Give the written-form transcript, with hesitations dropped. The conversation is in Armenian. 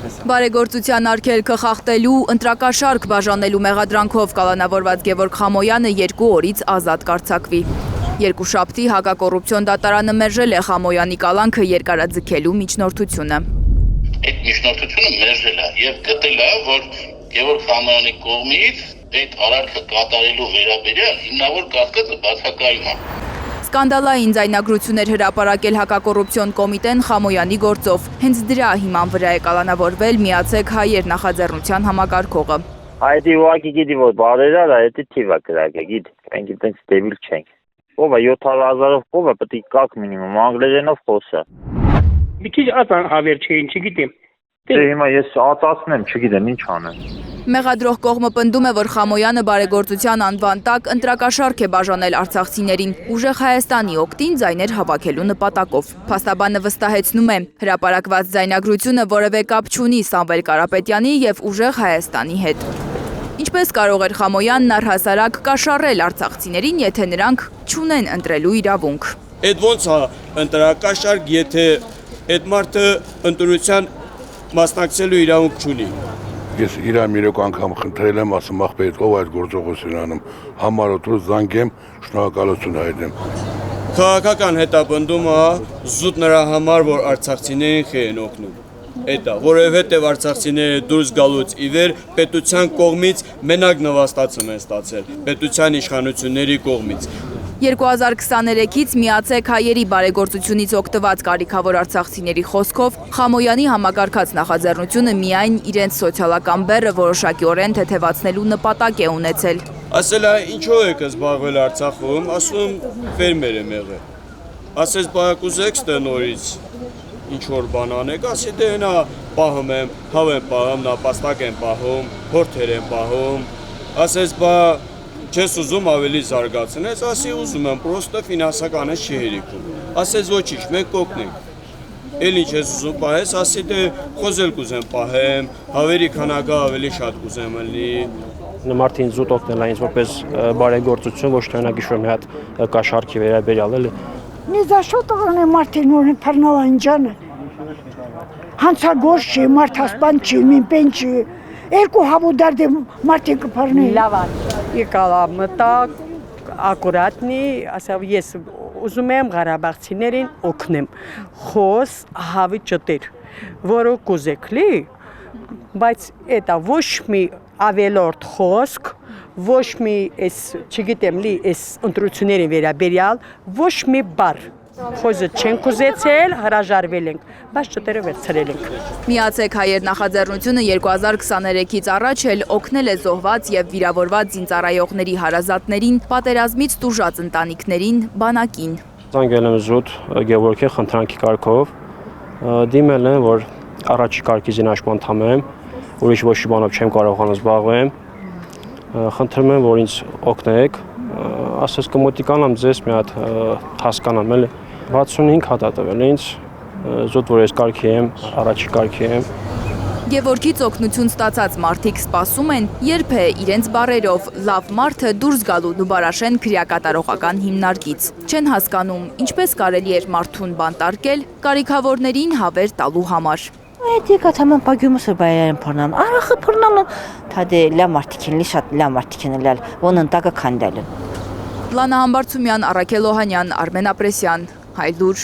Բարեգործության արգելքը խախտելու, ընտրակաշարք բաժանելու մեղադրանքով կալանավորված Գևորգ Խամոյանը 2 օրից ազատ կարձակվի։ Երկուշաբթի հակակոռուպցիոն դատարանը մերժել է Խամոյանի կալանքը երկարաձգելու միջնորդությունը։ Այդ միջնորդությունը մերժել է եւ գտել է, որ Գևորգ Խամոյանի կողմից այդ արարքը կատարելու վերաբերյալ հիմնավոր կասկածը բացակայում է։ Սկանդալային ձայնագրություններ հրապարակել հակակոռուպցիոն կոմիտեն Խամոյանի գործով։ Հենց դրա հիման վրա է կալանավորվել «Միացեք հայեր» նախաձեռնության համակարգողը։ Այդ ուղղակի գիտի որ բարեր է, այդ թիվա կրակը, գիտի, մենք այդպես դեբիլ չենք։ Ով է 700,000-ով ով է պետք է կակ մինիմում անգլերենով խոսա։ Մի քիչ ատան հավեր չէին, չգիտեմ։ Դե հիմա ես ածացնեմ, չգիտեմ ինչ անեմ։ Մեղադրող կողմը պնդում է, որ Խամոյանը բարեգործության անվան տակ ընտրակաշարք է բաժանել արցախցիներին, ուժեղ Հայաստանի օգտին ձայներ հավաքելու նպատակով։ Փաստաբանը վստահեցնում է, հրապարակված ձայնագրությունը որևէ կապ չունի Սամվել Կարապետյանի եւ ուժեղ Հայաստանի հետ։ Ինչպես կարող էր Խամոյանն առհասարակ կաշառել արցախցիներին, եթե նրանք չունեն ընտրելու իրավունք։ Այդ ոնց է ընտրակաշարք, եթե այդ մարդը ընտրության մասնակցելու իրավունք չունի։ Ես իրան մի անգամ խնդրել եմ, ասում ախպետ ով այդ գործողություն անում, համարոտրուց զանգեմ, շնորհակալություն հայտնեմ։ Քաղաքական հետապնդումը զուտ նրա համար, որ արցախցիներին խեն օգնում։ Էդա, որովհետև արցախցիները դուրս գալուց ի վեր պետության կողմից մենակ նվաստացում են ստացել, պետության իշխանությունների կողմից։ 2023-ից «Միացեք հայերի» բարեգործությունից օգտված կարիքավոր արցախցիների խոսքով Խամոյանի համակարգած նախաձեռնությունը միայն իրենց սոցիալական բեռը որոշակիորեն թեթևացնելու նպատակ է ունեցել։ Ասել է ինչով եք զբաղվել Արցախում, ասում ֆերմեր եմ եղել։ Ասես բակուզեք ստենորից ինչ որ բան անեք, ասի դե նա պահում եմ, հավ եմ պահում, նապաստակ եմ պահում, հորթեր եմ պահում, ասես բա չես ուզում ավելի զարգացնես, ասի ուզում եմ, պրոստը ֆինանսական ես չի հերիքում, ասես ոչինչ, մենք կօգնենք, էլ ինչ ես ուզում պահես, ասի դե խոզել կուզեմ պահեմ, հավերի քանակը ավելի շատ կուզեմ ըլնի։ Մարդին զուտ օգնել է ինձ որպես բարեգործություն, ոչ թե նագիշ մի հատ կաշառքի վերաբերյալ էլի։ Նիզա շուտ օգնե մարդին որ փռնալ անջանը։ Հանցագործ չի, մարդ հասպան չի, մինպեն չի։ Երկու հավուդարդի մարդին կփռնի։ Լավ է։ Եկալա մտա ակուրատնի, ասավ ես ուզում եմ Ղարաբաղցիներին օգնեմ։ Խոս հավի ճտեր, որը կուզեք լի, բայց էտա ոչ մի ավելորդ խոսք, ոչ մի էս, չգիտեմ լի, էս ընտրությունների վերաբերյալ, ոչ մի բառ։ Խոսը չենք ուզեցել, հրաժարվել ենք, բայց ճտերը վերցրել ենք։ «Միացեք հայեր» նախաձեռնությունը 2023-ից առաջ էլ օգնել է զոհված եւ վիրավորված զինծառայողների հարազատներին, պատերազմից տուժած ընտանիքներին, բանակին։ Զանգել եմ զուտ Գևորգի խնդրանքի կարգով, դիմել եմ, որ առաջի կարգի զինաշխման անդամ եմ, ուրիշ ոչ մի բանով չեմ կարողանում զբաղվեմ, խնդրում եմ, որ ինձ օգնեք, ասես կմոտիկանամ ձեզ մի հատ հասկանամ էլի 65 հատ է տվել ինձ, զուտ որ ես կարգի եմ, առաջի կարգի եմ։ Գևորգից օգնություն ստացած մարդիկ սպասում են, երբ է իրենց բառերով լավ մարդը դուրս գալու Նուբարաշեն քրեակատարողական հիմնարկից։ Չեն հասկանում, ինչպես կարելի էր մարդուն բանտարկել կարիքավորներին հավեր տալու համար։ Այդ եկա թաման պագյումսը բայարեն փռնան, արախը փռնան, թադե լա մարդիկին լի շատ լա մարդիկին լալ, ոնն ընտակը քանդալը։ Լանա Համբարձումյան, Առաքել Օհանյան, Արմեն Ապրեսյան, Հայլուր։